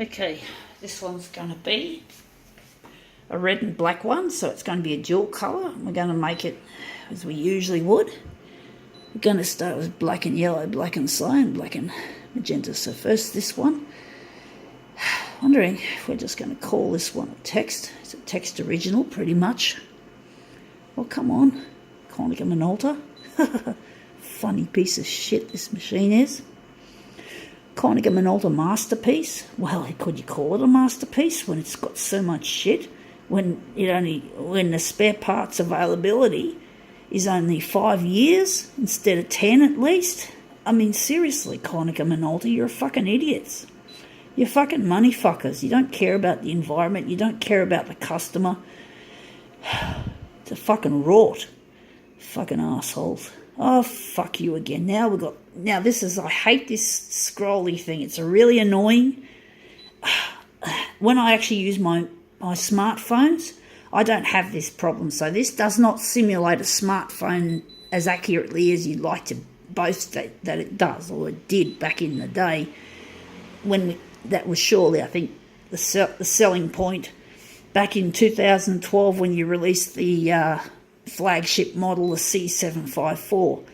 Okay, this one's going to be a red and black one, so it's going to be a dual colour. We're going to make it as we usually would. We're going to start with black and yellow, black and cyan, black and magenta. So first this one. Wondering if we're just going to call this one a text. It's a text original, pretty much. Well, come on, Konica Minolta. Funny piece of shit this machine is. Konica Minolta masterpiece. Well, could you call it a masterpiece when it's got so much shit? When the spare parts availability is only 5 years instead of 10 at least? I mean, seriously, Konica Minolta, you're fucking idiots. You're fucking money fuckers. You don't care about the environment. You don't care about the customer. It's a fucking rort. Fucking assholes. Oh, fuck you again. Now I hate this scrolly thing. It's really annoying. When I actually use my smartphones, I don't have this problem. So this does not simulate a smartphone as accurately as you'd like to boast that it does, or it did back in the day. That was surely, I think, the selling point back in 2012 when you released the flagship model, the C754.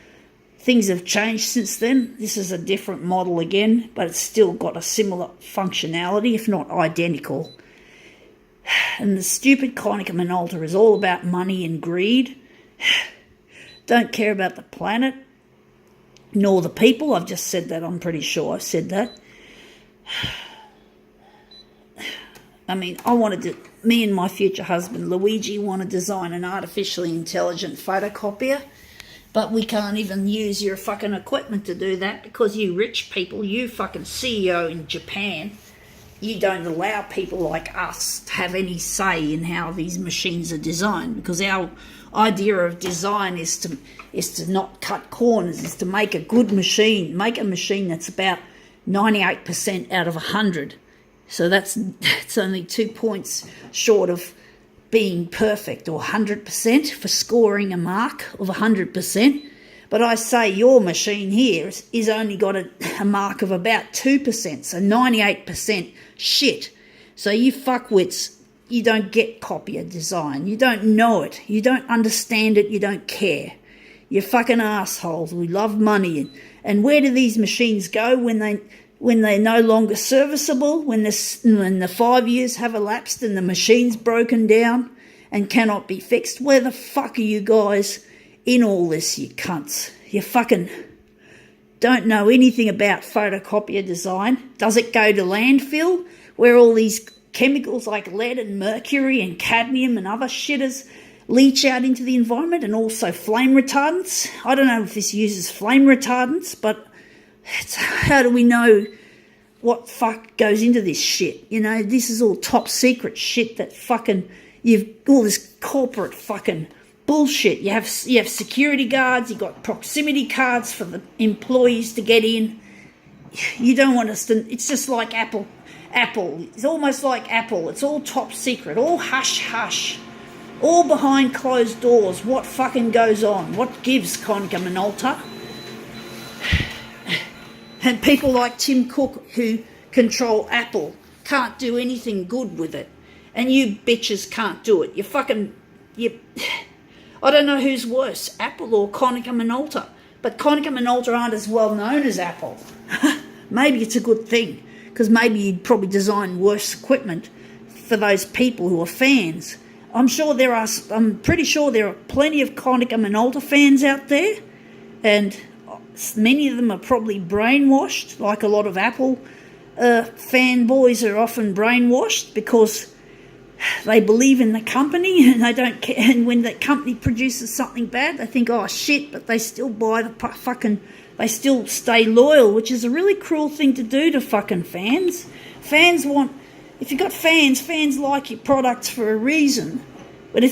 Things have changed since then. This is a different model again, but it's still got a similar functionality, if not identical. And the stupid Konica Minolta is all about money and greed. Don't care about the planet, nor the people. I've just said that, I'm pretty sure I've said that. I mean, me and my future husband Luigi want to design an artificially intelligent photocopier, but we can't even use your fucking equipment to do that because you rich people, you fucking CEO in Japan, you don't allow people like us to have any say in how these machines are designed, because our idea of design is to not cut corners, is to make a good machine, make a machine that's about 98% out of 100. So that's only 2 points short of being perfect, or 100% for scoring a mark of 100%. But I say your machine here is only got a mark of about 2%, so 98% shit. So you fuckwits, you don't get copier design. You don't know it. You don't understand it. You don't care. You're fucking assholes. We love money. And where do these machines go when they're no longer serviceable, when the 5 years have elapsed and the machine's broken down and cannot be fixed? Where the fuck are you guys in all this, you cunts? You fucking don't know anything about photocopier design. Does it go to landfill where all these chemicals like lead and mercury and cadmium and other shitters leach out into the environment, and also flame retardants? I don't know if this uses flame retardants, but how do we know what fuck goes into this shit? This is all top secret shit that fucking, you've all this corporate fucking bullshit. You have security guards, you've got proximity cards for the employees to get in. You don't want us to, it's just like Apple. It's almost like Apple. It's all top secret, all hush-hush, all behind closed doors. What fucking goes on? What gives, Konica Minolta? And people like Tim Cook, who control Apple, can't do anything good with it. And you bitches can't do it. I don't know who's worse, Apple or Konica Minolta. But Konica Minolta aren't as well known as Apple. Maybe it's a good thing, because maybe you'd probably design worse equipment for those people who are fans. I'm pretty sure there are plenty of Konica Minolta fans out there, and many of them are probably brainwashed, like a lot of Apple fanboys are often brainwashed because they believe in the company and they don't care. And when the company produces something bad, they think, oh shit, but they still buy they still stay loyal, which is a really cruel thing to do to fucking fans. If you've got fans like your products for a reason. But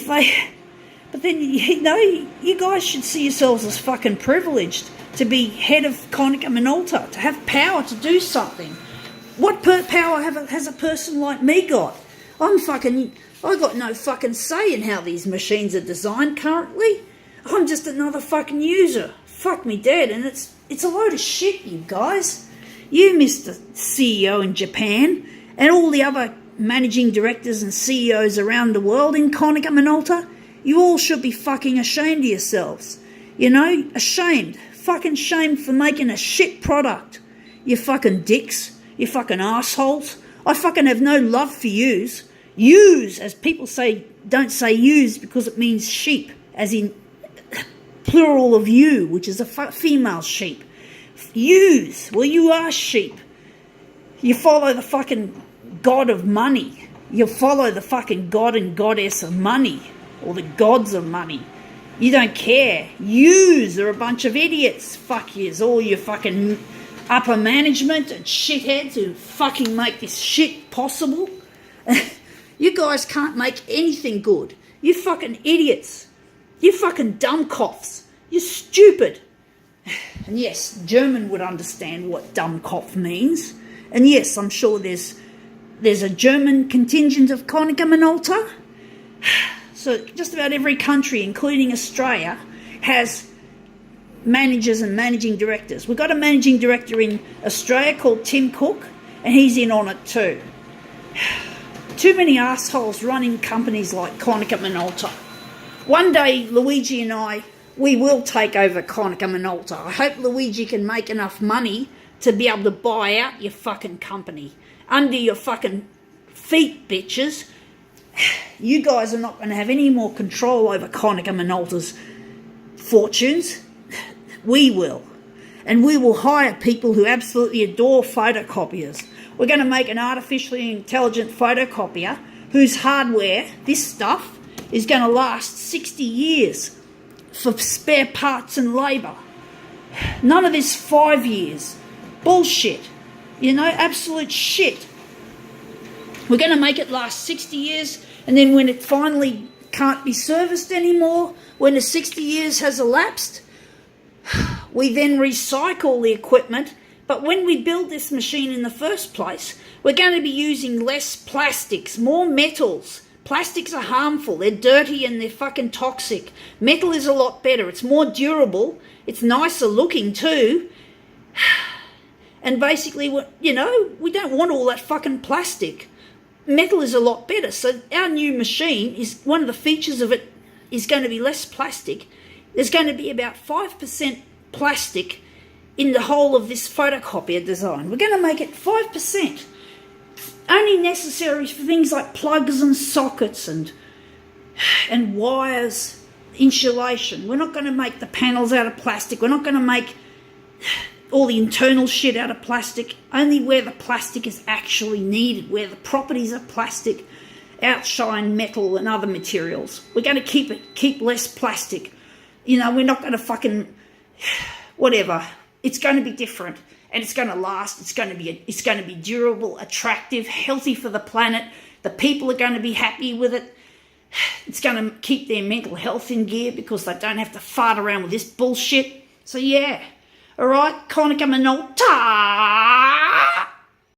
then, you guys should see yourselves as fucking privileged to be head of Konica Minolta, to have power to do something. What power has a person like me got? I got no fucking say in how these machines are designed currently. I'm just another fucking user. Fuck me dead, and it's a load of shit, you guys. You, Mr. CEO in Japan, and all the other managing directors and CEOs around the world in Konica Minolta, you all should be fucking ashamed of yourselves. You know, ashamed. Fucking shamed for making a shit product. You fucking dicks. You fucking assholes. I fucking have no love for yous. Yous, as people say, don't say yous because it means sheep, as in plural of you, which is a female sheep. Yous, well, you are sheep. You follow the fucking god of money. You follow the fucking god and goddess of money, or the gods of money. You don't care. Yous are a bunch of idiots. Fuck yous, all you fucking upper management and shitheads who fucking make this shit possible. You guys can't make anything good. You fucking idiots. You fucking dummkopfs. You're stupid. And yes, German would understand what dummkopf means. And yes, I'm sure there's a German contingent of Konica Minolta. So just about every country, including Australia, has managers and managing directors. We've got a managing director in Australia called Tim Cook, and he's in on it too. Too many assholes running companies like Konica Minolta. One day, Luigi and I, we will take over Konica Minolta. I hope Luigi can make enough money to be able to buy out your fucking company. Under your fucking feet, bitches. You guys are not going to have any more control over Konica Minolta's fortunes. We will. And we will hire people who absolutely adore photocopiers. We're going to make an artificially intelligent photocopier whose hardware, this stuff, is going to last 60 years for spare parts and labour. None of this 5 years. Bullshit. You know, absolute shit. We're going to make it last 60 years, and then when it finally can't be serviced anymore, when the 60 years has elapsed, we then recycle the equipment. But when we build this machine in the first place, we're going to be using less plastics, more metals. Plastics are harmful, they're dirty and they're fucking toxic. Metal is a lot better, it's more durable, it's nicer looking too. And basically, you know, we don't want all that fucking plastic. Metal is a lot better. So our new machine, is one of the features of it is going to be less plastic. There's going to be about 5% plastic in the whole of this photocopier design. We're going to make it 5%. Only necessary for things like plugs and sockets and wires, insulation. We're not going to make the panels out of plastic. We're not going to make all the internal shit out of plastic. Only where the plastic is actually needed, where the properties of plastic outshine metal and other materials. We're going to keep less plastic. You know, we're not going to fucking whatever. It's going to be different, and it's going to last. It's going to be durable, attractive, healthy for the planet. The people are going to be happy with it. It's going to keep their mental health in gear because they don't have to fart around with this bullshit. So yeah, all right, Konica Minolta.